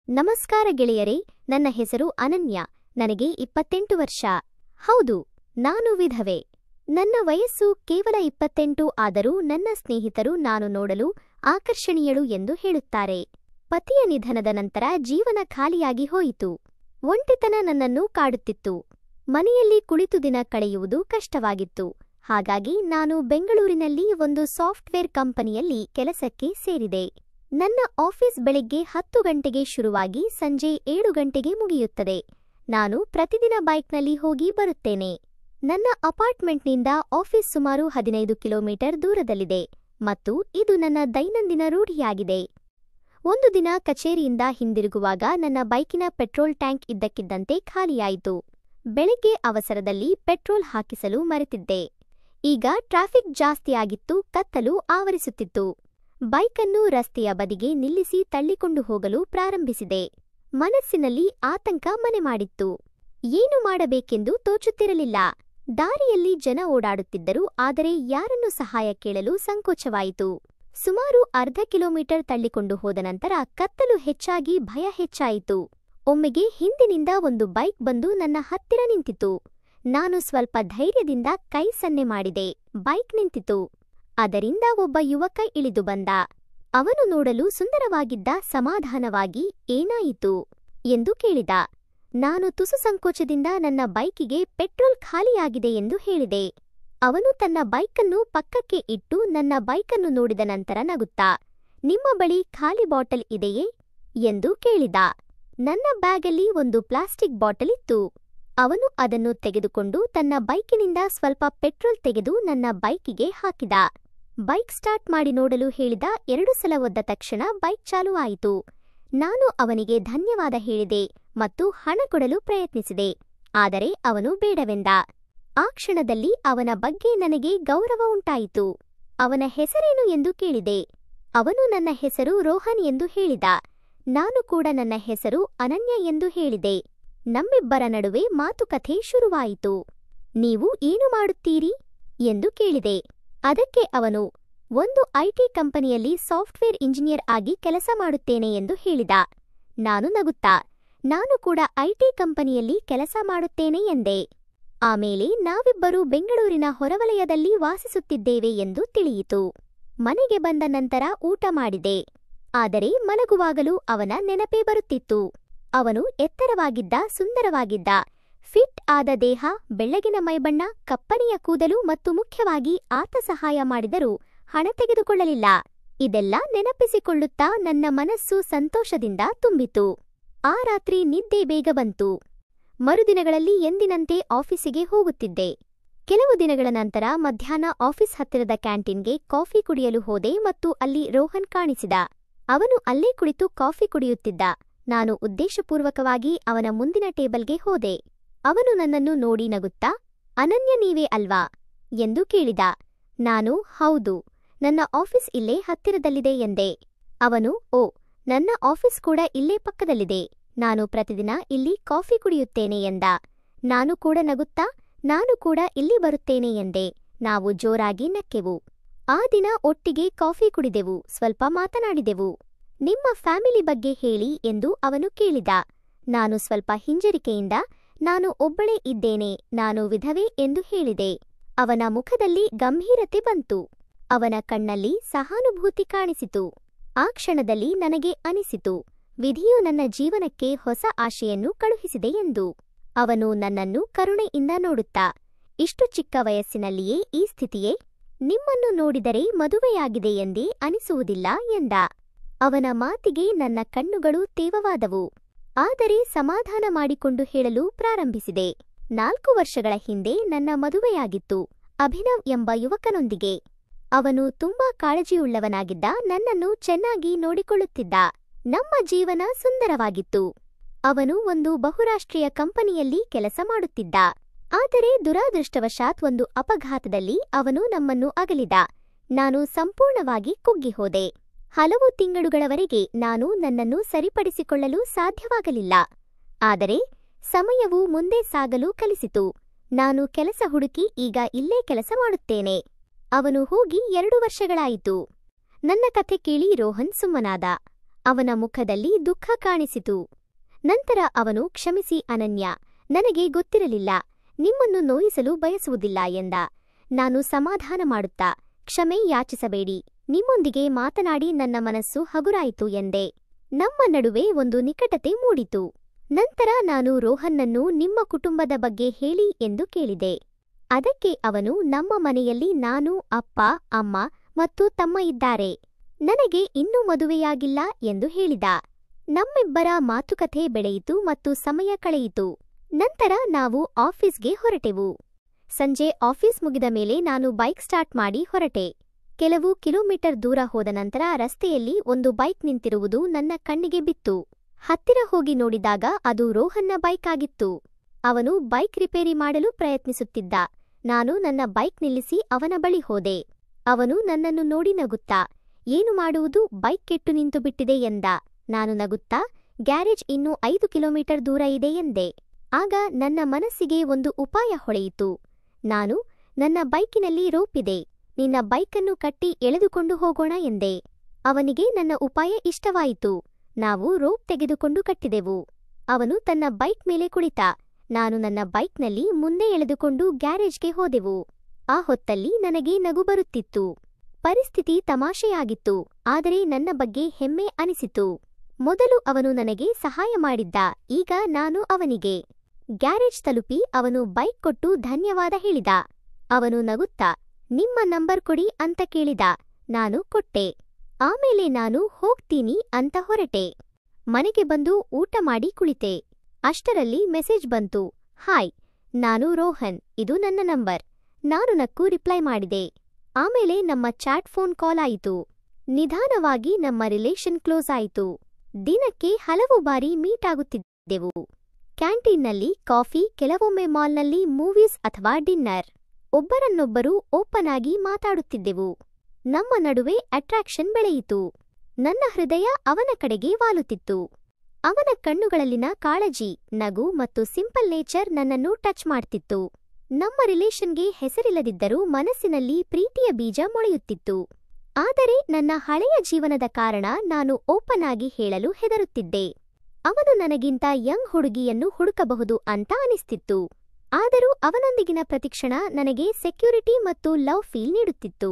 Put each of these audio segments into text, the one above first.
ನಮಸ್ಕಾರ ಗೆಳೆಯರೇ, ನನ್ನ ಹೆಸರು ಅನನ್ಯ. ನನಗೆ 28 ವರ್ಷ. ಹೌದು, ನಾನು ವಿಧವೆ. ನನ್ನ ವಯಸ್ಸು ಕೇವಲ 28, ಆದರೂ ನನ್ನ ಸ್ನೇಹಿತರು ನಾನು ನೋಡಲು ಆಕರ್ಷಣೀಯಳು ಎಂದು ಹೇಳುತ್ತಾರೆ. ಪತಿಯ ನಿಧನದ ನಂತರ ಜೀವನ ಖಾಲಿಯಾಗಿ ಹೋಯಿತು. ಒಂಟಿತನ ನನ್ನನ್ನು ಕಾಡುತ್ತಿತ್ತು. ಮನೆಯಲ್ಲಿ ಕುಳಿತು ದಿನ ಕಳೆಯುವುದು ಕಷ್ಟವಾಗಿತ್ತು. ಹಾಗಾಗಿ ನಾನು ಬೆಂಗಳೂರಿನಲ್ಲಿ ಒಂದು ಸಾಫ್ಟ್ವೇರ್ ಕಂಪನಿಯಲ್ಲಿ ಕೆಲಸಕ್ಕೆ ಸೇರಿದೆ. ನನ್ನ ಆಫೀಸ್ ಬೆಳಿಗ್ಗೆ 10 ಗಂಟೆಗೆ ಶುರುವಾಗಿ ಸಂಜೆ 7 ಗಂಟೆಗೆ ಮುಗಿಯುತ್ತದೆ. ನಾನು ಪ್ರತಿದಿನ ಬೈಕ್ನಲ್ಲಿ ಹೋಗಿ ಬರುತ್ತೇನೆ. ನನ್ನ ಅಪಾರ್ಟ್ಮೆಂಟ್ನಿಂದ ಆಫೀಸ್ ಸುಮಾರು 15 ಕಿಲೋಮೀಟರ್ ದೂರದಲ್ಲಿದೆ ಮತ್ತು ಇದು ನನ್ನ ದೈನಂದಿನ ರೂಢಿಯಾಗಿದೆ. ಒಂದು ದಿನ ಕಚೇರಿಯಿಂದ ಹಿಂದಿರುಗುವಾಗ ನನ್ನ ಬೈಕಿನ ಪೆಟ್ರೋಲ್ ಟ್ಯಾಂಕ್ ಇದ್ದಕ್ಕಿದ್ದಂತೆ ಖಾಲಿಯಾಯಿತು. ಬೆಳಿಗ್ಗೆ ಅವಸರದಲ್ಲಿ ಪೆಟ್ರೋಲ್ ಹಾಕಿಸಲು ಮರೆತಿದ್ದೆ. ಈಗ ಟ್ರಾಫಿಕ್ ಜಾಸ್ತಿಯಾಗಿತ್ತು, ಕತ್ತಲು ಆವರಿಸುತ್ತಿತ್ತು. ಬೈಕನ್ನು ರಸ್ತೆಯ ಬದಿಗೆ ನಿಲ್ಲಿಸಿ ತಳ್ಳಿಕೊಂಡು ಹೋಗಲು ಪ್ರಾರಂಭಿಸಿದೆ. ಮನಸ್ಸಿನಲ್ಲಿ ಆತಂಕ ಮನೆ ಮಾಡಿತ್ತು. ಏನು ಮಾಡಬೇಕೆಂದು ತೋಚುತ್ತಿರಲಿಲ್ಲ. ದಾರಿಯಲ್ಲಿ ಜನ ಓಡಾಡುತ್ತಿದ್ದರು, ಆದರೆ ಯಾರನ್ನು ಸಹಾಯ ಕೇಳಲು ಸಂಕೋಚವಾಯಿತು. ಸುಮಾರು ಅರ್ಧ ಕಿಲೋಮೀಟರ್ ತಳ್ಳಿಕೊಂಡು ಹೋದ ನಂತರ ಕತ್ತಲು ಹೆಚ್ಚಾಗಿ ಭಯ ಹೆಚ್ಚಾಯಿತು. ಒಮ್ಮೆಗೆ ಹಿಂದಿನಿಂದ ಒಂದು ಬೈಕ್ ಬಂದು ನನ್ನ ಹತ್ತಿರ ನಿಂತಿತು. ನಾನು ಸ್ವಲ್ಪ ಧೈರ್ಯದಿಂದ ಕೈ ಸನ್ನೆ ಮಾಡಿದೆ. ಬೈಕ್ ನಿಂತಿತು. ಅದರಿಂದ ಒಬ್ಬ ಯುವಕ ಇಳಿದು ಬಂದ. ಅವನು ನೋಡಲು ಸುಂದರವಾಗಿದ್ದ. ಸಮಾಧಾನವಾಗಿ ಏನಾಯಿತು ಎಂದು ಕೇಳಿದ. ನಾನು ತುಸು ಸಂಕೋಚದಿಂದ ನನ್ನ ಬೈಕಿಗೆ ಪೆಟ್ರೋಲ್ ಖಾಲಿಯಾಗಿದೆ ಎಂದು ಹೇಳಿದೆ. ಅವನು ತನ್ನ ಬೈಕನ್ನು ಪಕ್ಕಕ್ಕೆ ಇಟ್ಟು ನನ್ನ ಬೈಕನ್ನು ನೋಡಿದ ನಂತರ ನಗುತ್ತಾ, ನಿಮ್ಮ ಬಳಿ ಖಾಲಿ ಬಾಟಲ್ ಇದೆಯೇ ಎಂದು ಕೇಳಿದ. ನನ್ನ ಬ್ಯಾಗಲ್ಲಿ ಒಂದು ಪ್ಲಾಸ್ಟಿಕ್ ಬಾಟಲ್ ಇತ್ತು. ಅವನು ಅದನ್ನು ತೆಗೆದುಕೊಂಡು ತನ್ನ ಬೈಕಿನಿಂದ ಸ್ವಲ್ಪ ಪೆಟ್ರೋಲ್ ತೆಗೆದು ನನ್ನ ಬೈಕಿಗೆ ಹಾಕಿದ. ಬೈಕ್ ಸ್ಟಾರ್ಟ್ ಮಾಡಿ ನೋಡಲು ಹೇಳಿದ. 2 ಸಲ ಒದ್ದ ತಕ್ಷಣ ಬೈಕ್ ಚಾಲುವಾಯಿತು. ನಾನು ಅವನಿಗೆ ಧನ್ಯವಾದ ಹೇಳಿದೆ ಮತ್ತು ಹಣ ಕೊಡಲು ಪ್ರಯತ್ನಿಸಿದೆ, ಆದರೆ ಅವನು ಬೇಡವೆಂದ. ಆ ಕ್ಷಣದಲ್ಲಿ ಅವನ ಬಗ್ಗೆ ನನಗೆ ಗೌರವ ಉಂಟಾಯಿತು. ಅವನ ಹೆಸರೇನು ಎಂದು ಕೇಳಿದೆ. ಅವನು ನನ್ನ ಹೆಸರು ರೋಹನ್ ಎಂದು ಹೇಳಿದ. ನಾನು ಕೂಡ ನನ್ನ ಹೆಸರು ಅನನ್ಯ ಎಂದು ಹೇಳಿದೆ. ನಮ್ಮಿಬ್ಬರ ನಡುವೆ ಮಾತುಕತೆ ಶುರುವಾಯಿತು. ನೀವು ಏನು ಮಾಡುತ್ತೀರಿ ಎಂದು ಕೇಳಿದೆ. ಅದಕ್ಕೆ ಅವನು ಒಂದು ಐಟಿ ಕಂಪನಿಯಲ್ಲಿ ಸಾಫ್ಟ್ವೇರ್ ಇಂಜಿನಿಯರ್ ಆಗಿ ಕೆಲಸ ಮಾಡುತ್ತೇನೆ ಎಂದು ಹೇಳಿದ. ನಾನು ನಗುತ್ತಾ, ನಾನು ಕೂಡ ಐಟಿ ಕಂಪನಿಯಲ್ಲಿ ಕೆಲಸ ಮಾಡುತ್ತೇನೆ ಎಂದೆ. ಆಮೇಲೆ ನಾವಿಬ್ಬರೂ ಬೆಂಗಳೂರಿನ ಹೊರವಲಯದಲ್ಲಿ ವಾಸಿಸುತ್ತಿದ್ದೇವೆ ಎಂದು ತಿಳಿಯಿತು. ಮನೆಗೆ ಬಂದ ನಂತರ ಊಟ ಮಾಡಿದೆ. ಆದರೆ ಮಲಗುವಾಗಲೂ ಅವನ ನೆನಪೇ ಬರುತ್ತಿತ್ತು. ಅವನು ಎತ್ತರವಾಗಿದ್ದ, ಸುಂದರವಾಗಿದ್ದ, ಫಿಟ್ ಆದ ದೇಹ, ಬೆಳ್ಳಗಿನ ಮೈಬಣ್ಣ, ಕಪ್ಪನೆಯ ಕೂದಲು ಮತ್ತು ಮುಖ್ಯವಾಗಿ ಆತ ಸಹಾಯ ಮಾಡಿದರೂ ಹಣ ತೆಗೆದುಕೊಳ್ಳಲಿಲ್ಲ. ಇದೆಲ್ಲ ನೆನಪಿಸಿಕೊಳ್ಳುತ್ತಾ ನನ್ನ ಮನಸ್ಸು ಸಂತೋಷದಿಂದ ತುಂಬಿತು. ಆ ರಾತ್ರಿ ನಿದ್ದೆ ಬೇಗ ಬಂತು. ಮರುದಿನಗಳಲ್ಲಿ ಎಂದಿನಂತೆ ಆಫೀಸಿಗೆ ಹೋಗುತ್ತಿದ್ದೆ. ಕೆಲವು ದಿನಗಳ ನಂತರ ಮಧ್ಯಾಹ್ನ ಆಫೀಸ್ ಹತ್ತಿರದ ಕ್ಯಾಂಟೀನ್ಗೆ ಕಾಫಿ ಕುಡಿಯಲು ಹೋದೆ ಮತ್ತು ಅಲ್ಲಿ ರೋಹನ್ ಕಾಣಿಸಿದ. ಅವನು ಅಲ್ಲೇ ಕುಳಿತು ಕಾಫಿ ಕುಡಿಯುತ್ತಿದ್ದ. ನಾನು ಉದ್ದೇಶಪೂರ್ವಕವಾಗಿ ಅವನ ಮುಂದಿನ ಟೇಬಲ್ಗೆ ಹೋದೆ. ಅವನು ನನ್ನನ್ನು ನೋಡಿ ನಗುತ್ತಾ, ಅನನ್ಯ ನೀವೇ ಅಲ್ವಾ ಎಂದು ಕೇಳಿದ. ನಾನು ಹೌದು, ನನ್ನ ಆಫೀಸ್ ಇಲ್ಲೇ ಹತ್ತಿರದಲ್ಲಿದೆ ಎಂದೆ. ಅವನು ಓ, ನನ್ನ ಆಫೀಸ್ ಕೂಡ ಇಲ್ಲೇ ಪಕ್ಕದಲ್ಲಿದೆ. ನಾನು ಪ್ರತಿದಿನ ಇಲ್ಲಿ ಕಾಫಿ ಕುಡಿಯುತ್ತೇನೆ ಎಂದ. ನಾನು ಕೂಡ ನಗುತ್ತಾ, ನಾನು ಕೂಡ ಇಲ್ಲಿ ಬರುತ್ತೇನೆ ಎಂದೆ. ನಾವು ಜೋರಾಗಿ ನಕ್ಕೆವು. ಆ ದಿನ ಒಟ್ಟಿಗೆ ಕಾಫಿ ಕುಡಿದೆವು, ಸ್ವಲ್ಪ ಮಾತನಾಡಿದೆವು. ನಿಮ್ಮ ಫ್ಯಾಮಿಲಿ ಬಗ್ಗೆ ಹೇಳಿ ಎಂದು ಅವನು ಕೇಳಿದ. ನಾನು ಸ್ವಲ್ಪ ಹಿಂಜರಿಕೆಯಿಂದ ನಾನು ಒಬ್ಬಳೇ ಇದ್ದೇನೆ, ನಾನು ವಿಧವೆ ಎಂದು ಹೇಳಿದೆ. ಅವನ ಮುಖದಲ್ಲಿ ಗಂಭೀರತೆ ಬಂತು. ಅವನ ಕಣ್ಣಲ್ಲಿ ಸಹಾನುಭೂತಿ ಕಾಣಿಸಿತು. ಆ ಕ್ಷಣದಲ್ಲಿ ನನಗೆ ಅನಿಸಿತು, ವಿಧಿಯು ನನ್ನ ಜೀವನಕ್ಕೆ ಹೊಸ ಆಶೆಯನ್ನು ಕಳುಹಿಸಿದೆ ಎಂದು. ಅವನು ನನ್ನನ್ನು ಕರುಣೆಯಿಂದ ನೋಡುತ್ತಾ, ಇಷ್ಟು ಚಿಕ್ಕ ವಯಸ್ಸಿನಲ್ಲಿಯೇ ಈ ಸ್ಥಿತಿಯೇ? ನಿಮ್ಮನ್ನು ನೋಡಿದರೆ ಮದುವೆಯಾಗಿದೆ ಎಂದೇ ಅನಿಸುವುದಿಲ್ಲ ಎಂದ. ಅವನ ಮಾತಿಗೆ ನನ್ನ ಕಣ್ಣುಗಳು ತೇವವಾದವು. ಆದರೆ ಸಮಾಧಾನ ಮಾಡಿಕೊಂಡು ಹೇಳಲು ಪ್ರಾರಂಭಿಸಿದೆ. 4 ವರ್ಷಗಳ ಹಿಂದೆ ನನ್ನ ಮದುವೆಯಾಗಿತ್ತು, ಅಭಿನವ್ ಎಂಬ ಯುವಕನೊಂದಿಗೆ. ಅವನು ತುಂಬಾ ಕಾಳಜಿಯುಳ್ಳವನಾಗಿದ್ದ, ನನ್ನನ್ನು ಚೆನ್ನಾಗಿ ನೋಡಿಕೊಳ್ಳುತ್ತಿದ್ದ. ನಮ್ಮ ಜೀವನ ಸುಂದರವಾಗಿತ್ತು. ಅವನು ಒಂದು ಬಹುರಾಷ್ಟ್ರೀಯ ಕಂಪನಿಯಲ್ಲಿ ಕೆಲಸ ಮಾಡುತ್ತಿದ್ದ. ಆದರೆ ದುರಾದೃಷ್ಟವಶಾತ್ ಒಂದು ಅಪಘಾತದಲ್ಲಿ ಅವನು ನಮ್ಮನ್ನು ಅಗಲಿದ. ನಾನು ಸಂಪೂರ್ಣವಾಗಿ ಕುಗ್ಗಿಹೋದೆ. ಹಲವು ತಿಂಗಳುಗಳವರೆಗೆ ನಾನು ನನ್ನನ್ನು ಸರಿಪಡಿಸಿಕೊಳ್ಳಲು ಸಾಧ್ಯವಾಗಲಿಲ್ಲ. ಆದರೆ ಸಮಯವು ಮುಂದೆ ಸಾಗಲು ಕಲಿಸಿತು. ನಾನು ಕೆಲಸ ಹುಡುಕಿ ಈಗ ಇಲ್ಲೇ ಕೆಲಸ ಮಾಡುತ್ತೇನೆ. ಅವನು ಹೋಗಿ 2 ವರ್ಷಗಳಾಯಿತು. ನನ್ನ ಕಥೆ ಕೇಳಿ ರೋಹನ್ ಸುಮ್ಮನಾದ. ಅವನ ಮುಖದಲ್ಲಿ ದುಃಖ ಕಾಣಿಸಿತು. ನಂತರ ಅವನು, ಕ್ಷಮಿಸಿ ಅನನ್ಯ, ನನಗೆ ಗೊತ್ತಿರಲಿಲ್ಲ, ನಿಮ್ಮನ್ನು ನೋಯಿಸಲು ಬಯಸುವುದಿಲ್ಲ ಎಂದ. ನಾನು ಸಮಾಧಾನ ಮಾಡುತ್ತಾ, ಕ್ಷಮೆ ಯಾಚಿಸಬೇಡಿ, ನಿಮ್ಮೊಂದಿಗೆ ಮಾತನಾಡಿ ನನ್ನ ಮನಸ್ಸು ಹಗುರಾಯಿತು ಎಂದೆ. ನಮ್ಮ ನಡುವೆ ಒಂದು ನಿಕಟತೆ ಮೂಡಿತು. ನಂತರ ನಾನು ರೋಹನ್ನನ್ನು ನಿಮ್ಮ ಕುಟುಂಬದ ಬಗ್ಗೆ ಹೇಳಿ ಎಂದು ಕೇಳಿದೆ. ಅದಕ್ಕೆ ಅವನು, ನಮ್ಮ ಮನೆಯಲ್ಲಿ ನಾನು, ಅಪ್ಪ, ಅಮ್ಮ ಮತ್ತು ತಮ್ಮ ಇದ್ದಾರೆ. ನನಗೆ ಇನ್ನೂ ಮದುವೆಯಾಗಿಲ್ಲ ಎಂದು ಹೇಳಿದ. ನಮ್ಮಿಬ್ಬರ ಮಾತುಕತೆ ಬೆಳೆಯಿತು ಮತ್ತು ಸಮಯ ಕಳೆಯಿತು. ನಂತರ ನಾವು ಆಫೀಸ್ಗೆ ಹೊರಟೆವು. ಸಂಜೆ ಆಫೀಸ್ ಮುಗಿದ ಮೇಲೆ ನಾನು ಬೈಕ್ ಸ್ಟಾರ್ಟ್ ಮಾಡಿ ಹೊರಟೆ. ಕೆಲವು ಕಿಲೋಮೀಟರ್ ದೂರ ಹೋದ ನಂತರ ರಸ್ತೆಯಲ್ಲಿ ಒಂದು ಬೈಕ್ ನಿಂತಿರುವುದು ನನ್ನ ಕಣ್ಣಿಗೆ ಬಿತ್ತು. ಹತ್ತಿರ ಹೋಗಿ ನೋಡಿದಾಗ ಅದು ರೋಹನ್ನ ಬೈಕ್ ಆಗಿತ್ತು. ಅವನು ಬೈಕ್ ರಿಪೇರಿ ಮಾಡಲು ಪ್ರಯತ್ನಿಸುತ್ತಿದ್ದ. ನಾನು ನನ್ನ ಬೈಕ್ ನಿಲ್ಲಿಸಿ ಅವನ ಬಳಿ ಹೋದೆ. ಅವನು ನನ್ನನ್ನು ನೋಡಿ ನಗುತ್ತಾ, ಏನು ಮಾಡುವುದು, ಬೈಕ್ ಕೆಟ್ಟು ನಿಂತು ಬಿಟ್ಟಿದೆ ಎಂದ. ನಾನು ನಗುತ್ತಾ, ಗ್ಯಾರೇಜ್ ಇನ್ನೂ 5 ಕಿಲೋಮೀಟರ್ ದೂರ ಇದೆ ಎಂದೆ. ಆಗ ನನ್ನ ಮನಸ್ಸಿಗೆ ಒಂದು ಉಪಾಯ ಹೊಳೆಯಿತು. ನಾನು, ನನ್ನ ಬೈಕಿನಲ್ಲಿ ರೋಪ್ ಇದೆ, ನಿನ್ನ ಬೈಕನ್ನು ಕಟ್ಟಿ ಎಳೆದುಕೊಂಡು ಹೋಗೋಣ ಎಂದೆ. ಅವನಿಗೆ ನನ್ನ ಉಪಾಯ ಇಷ್ಟವಾಯಿತು. ನಾವು ರೋಪ್ ತೆಗೆದುಕೊಂಡು ಕಟ್ಟಿದೆವು. ಅವನು ತನ್ನ ಬೈಕ್ ಮೇಲೆ ಕುಳಿತ. ನಾನು ನನ್ನ ಬೈಕ್ನಲ್ಲಿ ಮುಂದೆ ಎಳೆದುಕೊಂಡು ಗ್ಯಾರೇಜ್ಗೆ ಹೋದೆವು. ಆ ಹೊತ್ತಲ್ಲಿ ನನಗೆ ನಗು ಬರುತ್ತಿತ್ತು. ಪರಿಸ್ಥಿತಿ ತಮಾಷೆಯಾಗಿತ್ತು, ಆದರೆ ನನ್ನ ಬಗ್ಗೆ ಹೆಮ್ಮೆ ಅನಿಸಿತು. ಮೊದಲು ಅವನು ನನಗೆ ಸಹಾಯ ಮಾಡಿದ್ದ, ಈಗ ನಾನು ಅವನಿಗೆ. ಗ್ಯಾರೇಜ್ ತಲುಪಿ ಅವನು ಬೈಕ್ ಕೊಟ್ಟು ಧನ್ಯವಾದ ಹೇಳಿದ. ಅವನು ನಗುತ್ತಾ, ನಿಮ್ಮ ನಂಬರ್ ಕೊಡಿ ಅಂತ ಕೇಳಿದ. ನಾನು ಕೊಟ್ಟೆ. ಆಮೇಲೆ ನಾನು ಹೋಗ್ತೀನಿ ಅಂತ ಹೊರಟೆ. ಮನೆಗೆ ಬಂದು ಊಟ ಮಾಡಿ ಕುಳಿತೆ. ಅಷ್ಟರಲ್ಲಿ ಮೆಸೇಜ್ ಬಂತು. ಹಾಯ್, ನಾನು ರೋಹನ್, ಇದು ನನ್ನ ನಂಬರ್. ನಾನು ನಕ್ಕು ರಿಪ್ಲೈ ಮಾಡಿದೆ. ಆಮೇಲೆ ನಮ್ಮ ಚಾಟ್ ಫೋನ್ ಕಾಲ್ ಆಯಿತು. ನಿಧಾನವಾಗಿ ನಮ್ಮ ರಿಲೇಷನ್ ಕ್ಲೋಸ್ ಆಯಿತು. ದಿನಕ್ಕೆ ಹಲವು ಬಾರಿ ಮೀಟ್ ಆಗುತ್ತಿದ್ದೆವು. ಕ್ಯಾಂಟೀನ್ನಲ್ಲಿ ಕಾಫಿ, ಕೆಲವೊಮ್ಮೆ ಮಾಲ್ನಲ್ಲಿ ಮೂವೀಸ್ ಅಥವಾ ಡಿನ್ನರ್. ಒಬ್ಬರನ್ನೊಬ್ಬರು ಓಪನ್ ಆಗಿ ಮಾತಾಡುತ್ತಿದ್ದೆವು. ನಮ್ಮ ನಡುವೆ ಅಟ್ರಾಕ್ಷನ್ ಬೆಳೆಯಿತು. ನನ್ನ ಹೃದಯ ಅವನ ಕಡೆಗೆ ವಾಲುತ್ತಿತ್ತು. ಅವನ ಕಣ್ಣುಗಳಲ್ಲಿನ ಕಾಳಜಿ, ನಗು ಮತ್ತು ಸಿಂಪಲ್ ನೇಚರ್ ನನ್ನನ್ನು ಟಚ್ ಮಾಡ್ತಿತ್ತು. ನಮ್ಮ ರಿಲೇಷನ್ಗೆ ಹೆಸರಿಲ್ಲದಿದ್ದರೂ ಮನಸ್ಸಿನಲ್ಲಿ ಪ್ರೀತಿಯ ಬೀಜ ಮೊಳೆಯುತ್ತಿತ್ತು. ಆದರೆ ನನ್ನ ಹಳೆಯ ಜೀವನದ ಕಾರಣ ನಾನು ಓಪನ್ ಆಗಿ ಹೇಳಲು ಹೆದರುತ್ತಿದ್ದೆ. ಅವನು ನನಗಿಂತ ಯಂಗ್ ಹುಡುಗಿಯನ್ನು ಹುಡುಕಬಹುದು ಅಂತ ಅನಿಸ್ತಿತ್ತು. ಆದರೂ ಅವನೊಂದಿಗಿನ ಪ್ರತಿಕ್ಷಣ ನನಗೆ ಸೆಕ್ಯೂರಿಟಿ ಮತ್ತು ಲವ್ ಫೀಲ್ ನೀಡುತ್ತಿತ್ತು.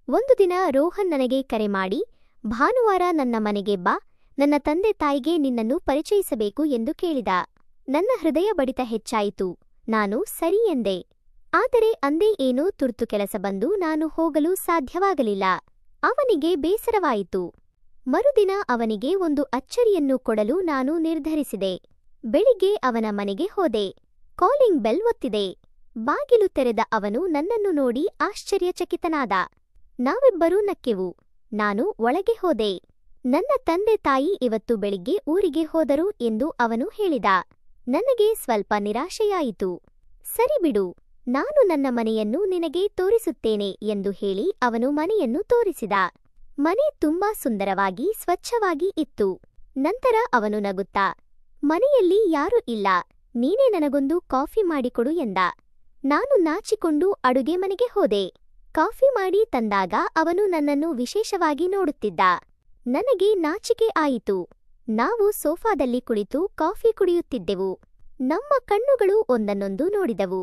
ಒಂದು ದಿನ ರೋಹನ್ ನನಗೆ ಕರೆ ಮಾಡಿ, ಭಾನುವಾರ ನನ್ನ ಮನೆಗೆ ಬಾ, ನನ್ನ ತಂದೆ ತಾಯಿಗೆ ನಿನ್ನನ್ನು ಪರಿಚಯಿಸಬೇಕು ಎಂದು ಕೇಳಿದ. ನನ್ನ ಹೃದಯ ಬಡಿತ ಹೆಚ್ಚಾಯಿತು. ನಾನು ಸರಿ ಎಂದೆ. ಆದರೆ ಅಂದೇ ಏನೋ ತುರ್ತು ಕೆಲಸ ಬಂದು ನಾನು ಹೋಗಲು ಸಾಧ್ಯವಾಗಲಿಲ್ಲ. ಅವನಿಗೆ ಬೇಸರವಾಯಿತು. ಮರುದಿನ ಅವನಿಗೆ ಒಂದು ಅಚ್ಚರಿಯನ್ನು ಕೊಡಲು ನಾನು ನಿರ್ಧರಿಸಿದೆ. ಬೆಳಿಗ್ಗೆ ಅವನ ಮನೆಗೆ ಹೋದೆ. ಕಾಲಿಂಗ್ ಬೆಲ್ ಒತ್ತಿದೆ. ಬಾಗಿಲು ತೆರೆದ ಅವನು ನನ್ನನ್ನು ನೋಡಿ ಆಶ್ಚರ್ಯಚಕಿತನಾದ. ನಾವಿಬ್ಬರೂ ನಕ್ಕೆವು. ನಾನು ಒಳಗೆ ಹೋದೆ. ನನ್ನ ತಂದೆ ತಾಯಿ ಇವತ್ತು ಬೆಳಿಗ್ಗೆ ಊರಿಗೆ ಹೋದರು ಎಂದು ಅವನು ಹೇಳಿದ. ನನಗೆ ಸ್ವಲ್ಪ ನಿರಾಶೆಯಾಯಿತು. ಸರಿ ಬಿಡು, ನಾನು ನನ್ನ ಮನೆಯನ್ನು ನಿನಗೆ ತೋರಿಸುತ್ತೇನೆ ಎಂದು ಹೇಳಿ ಅವನು ಮನೆಯನ್ನು ತೋರಿಸಿದ. ಮನೆ ತುಂಬಾ ಸುಂದರವಾಗಿ ಸ್ವಚ್ಛವಾಗಿ ಇತ್ತು. ನಂತರ ಅವನು ನಗುತ್ತಾ, ಮನೆಯಲ್ಲಿ ಯಾರೂ ಇಲ್ಲ, ನೀನೇ ನನಗೊಂದು ಕಾಫಿ ಮಾಡಿಕೊಡು ಎಂದ. ನಾನು ನಾಚಿಕೊಂಡು ಅಡುಗೆ ಮನೆಗೆ ಹೋದೆ. ಕಾಫಿ ಮಾಡಿ ತಂದಾಗ ಅವನು ನನ್ನನ್ನು ವಿಶೇಷವಾಗಿ ನೋಡುತ್ತಿದ್ದ. ನನಗೆ ನಾಚಿಕೆ ಆಯಿತು. ನಾವು ಸೋಫಾದಲ್ಲಿ ಕುಳಿತು ಕಾಫಿ ಕುಡಿಯುತ್ತಿದ್ದೆವು. ನಮ್ಮ ಕಣ್ಣುಗಳು ಒಂದನ್ನೊಂದು ನೋಡಿದವು.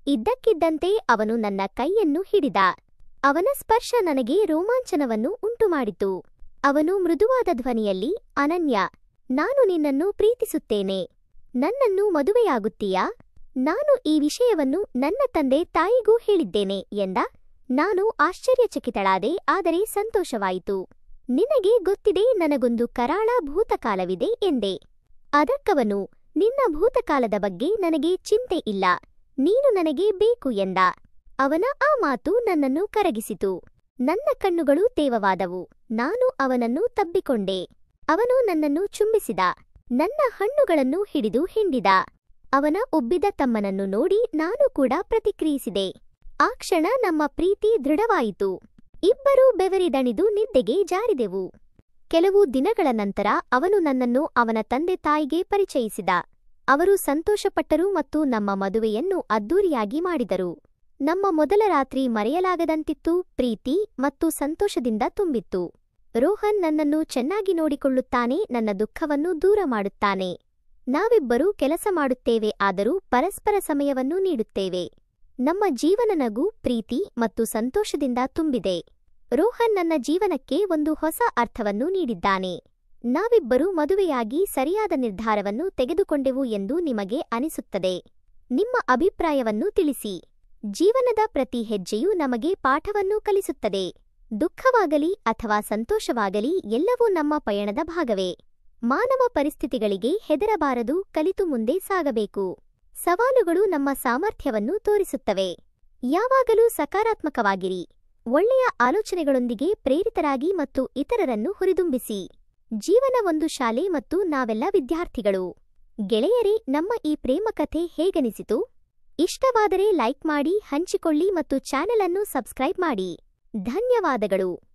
ಇದ್ದಕ್ಕಿದ್ದಂತೆ ಅವನು ನನ್ನ ಕೈಯನ್ನು ಹಿಡಿದ. ಅವನ ಸ್ಪರ್ಶ ನನಗೆ ರೋಮಾಂಚನವನ್ನು ಉಂಟುಮಾಡಿತು. ಅವನು ಮೃದುವಾದ ಧ್ವನಿಯಲ್ಲಿ, ಅನನ್ಯ, ನಾನು ನಿನ್ನನ್ನು ಪ್ರೀತಿಸುತ್ತೇನೆ. ನನ್ನನ್ನು ಮದುವೆಯಾಗುತ್ತೀಯಾ? ನಾನು ಈ ವಿಷಯವನ್ನು ನನ್ನ ತಂದೆ ತಾಯಿಗೂ ಹೇಳಿದ್ದೇನೆ ಎಂದ. ನಾನು ಆಶ್ಚರ್ಯಚಕಿತಳಾದೆ, ಆದರೆ ಸಂತೋಷವಾಯಿತು. ನಿನಗೆ ಗೊತ್ತಿದೆ, ನನಗೊಂದು ಕರಾಳ ಭೂತಕಾಲವಿದೆ ಎಂದೆ. ಅದಕ್ಕವನು, ನಿನ್ನ ಭೂತಕಾಲದ ಬಗ್ಗೆ ನನಗೆ ಚಿಂತೆ ಇಲ್ಲ, ನೀನು ನನಗೆ ಬೇಕು ಎಂದ. ಅವನ ಆ ಮಾತು ನನ್ನನ್ನು ಕರಗಿಸಿತು. ನನ್ನ ಕಣ್ಣುಗಳು ತೇವವಾದವು. ನಾನು ಅವನನ್ನು ತಬ್ಬಿಕೊಂಡೆ. ಅವನು ನನ್ನನ್ನು ಚುಂಬಿಸಿದ. ನನ್ನ ಹಣ್ಣುಗಳನ್ನು ಹಿಡಿದು ಹಿಂಡಿದ. ಅವನ ಉಬ್ಬಿದ ತಮ್ಮನನ್ನು ನೋಡಿ ನಾನು ಕೂಡ ಪ್ರತಿಕ್ರಿಯಿಸಿದೆ. ಆ ಕ್ಷಣ ನಮ್ಮ ಪ್ರೀತಿ ದೃಢವಾಯಿತು. ಇಬ್ಬರೂ ಬೆವರಿದಣಿದು ನಿದ್ದೆಗೆ ಜಾರಿದೆವು. ಕೆಲವು ದಿನಗಳ ನಂತರ ಅವನು ನನ್ನನ್ನು ಅವನ ತಂದೆ ತಾಯಿಗೆ ಪರಿಚಯಿಸಿದ. ಅವರು ಸಂತೋಷಪಟ್ಟರು ಮತ್ತು ನಮ್ಮ ಮದುವೆಯನ್ನು ಅದ್ದೂರಿಯಾಗಿ ಮಾಡಿದರು. ನಮ್ಮ ಮೊದಲ ರಾತ್ರಿ ಮರೆಯಲಾಗದಂತಿತ್ತು, ಪ್ರೀತಿ ಮತ್ತು ಸಂತೋಷದಿಂದ ತುಂಬಿತ್ತು. ರೋಹನ್ ನನ್ನನ್ನು ಚೆನ್ನಾಗಿ ನೋಡಿಕೊಳ್ಳುತ್ತಾನೆ, ನನ್ನ ದುಃಖವನ್ನು ದೂರ ಮಾಡುತ್ತಾನೆ. ನಾವಿಬ್ಬರೂ ಕೆಲಸ ಮಾಡುತ್ತೇವೆ, ಆದರೂ ಪರಸ್ಪರ ಸಮಯವನ್ನು ನೀಡುತ್ತೇವೆ. ನಮ್ಮ ಜೀವನ ನಗು, ಪ್ರೀತಿ ಮತ್ತು ಸಂತೋಷದಿಂದ ತುಂಬಿದೆ. ರೋಹನ್ ನನ್ನ ಜೀವನಕ್ಕೆ ಒಂದು ಹೊಸ ಅರ್ಥವನ್ನು ನೀಡಿದ್ದಾನೆ. ನಾವಿಬ್ಬರೂ ಮದುವೆಯಾಗಿ ಸರಿಯಾದ ನಿರ್ಧಾರವನ್ನು ತೆಗೆದುಕೊಂಡೆವು ಎಂದು ನಿಮಗೆ ಅನಿಸುತ್ತದೆ. ನಿಮ್ಮ ಅಭಿಪ್ರಾಯವನ್ನು ತಿಳಿಸಿ. ಜೀವನದ ಪ್ರತಿ ಹೆಜ್ಜೆಯೂ ನಮಗೆ ಪಾಠವನ್ನು ಕಲಿಸುತ್ತದೆ. ದುಃಖವಾಗಲಿ ಅಥವಾ ಸಂತೋಷವಾಗಲಿ ಎಲ್ಲವೂ ನಮ್ಮ ಪಯಣದ ಭಾಗವೇ. ಮಾನವ ಪರಿಸ್ಥಿತಿಗಳಿಗೆ ಹೆದರಬಾರದು, ಕಲಿತು ಮುಂದೆ ಸಾಗಬೇಕು. ಸವಾಲುಗಳು ನಮ್ಮ ಸಾಮರ್ಥ್ಯವನ್ನು ತೋರಿಸುತ್ತವೆ. ಯಾವಾಗಲೂ ಸಕಾರಾತ್ಮಕವಾಗಿರಿ. ಒಳ್ಳೆಯ ಆಲೋಚನೆಗಳೊಂದಿಗೆ ಪ್ರೇರಿತರಾಗಿ ಮತ್ತು ಇತರರನ್ನು ಹುರಿದುಂಬಿಸಿ. ಜೀವನ ಒಂದು ಶಾಲೆ ಮತ್ತು ನಾವೆಲ್ಲ ವಿದ್ಯಾರ್ಥಿಗಳು. ಗೆಳೆಯರೇ, ನಮ್ಮ ಈ ಪ್ರೇಮ ಕಥೆ ಹೇಗನಿಸಿತು? ಇಷ್ಟವಾದರೆ ಲೈಕ್ ಮಾಡಿ, ಹಂಚಿಕೊಳ್ಳಿ ಮತ್ತು ಚಾನೆಲ್ ಅನ್ನು ಸಬ್ಸ್ಕ್ರೈಬ್ ಮಾಡಿ. ಧನ್ಯವಾದಗಳು.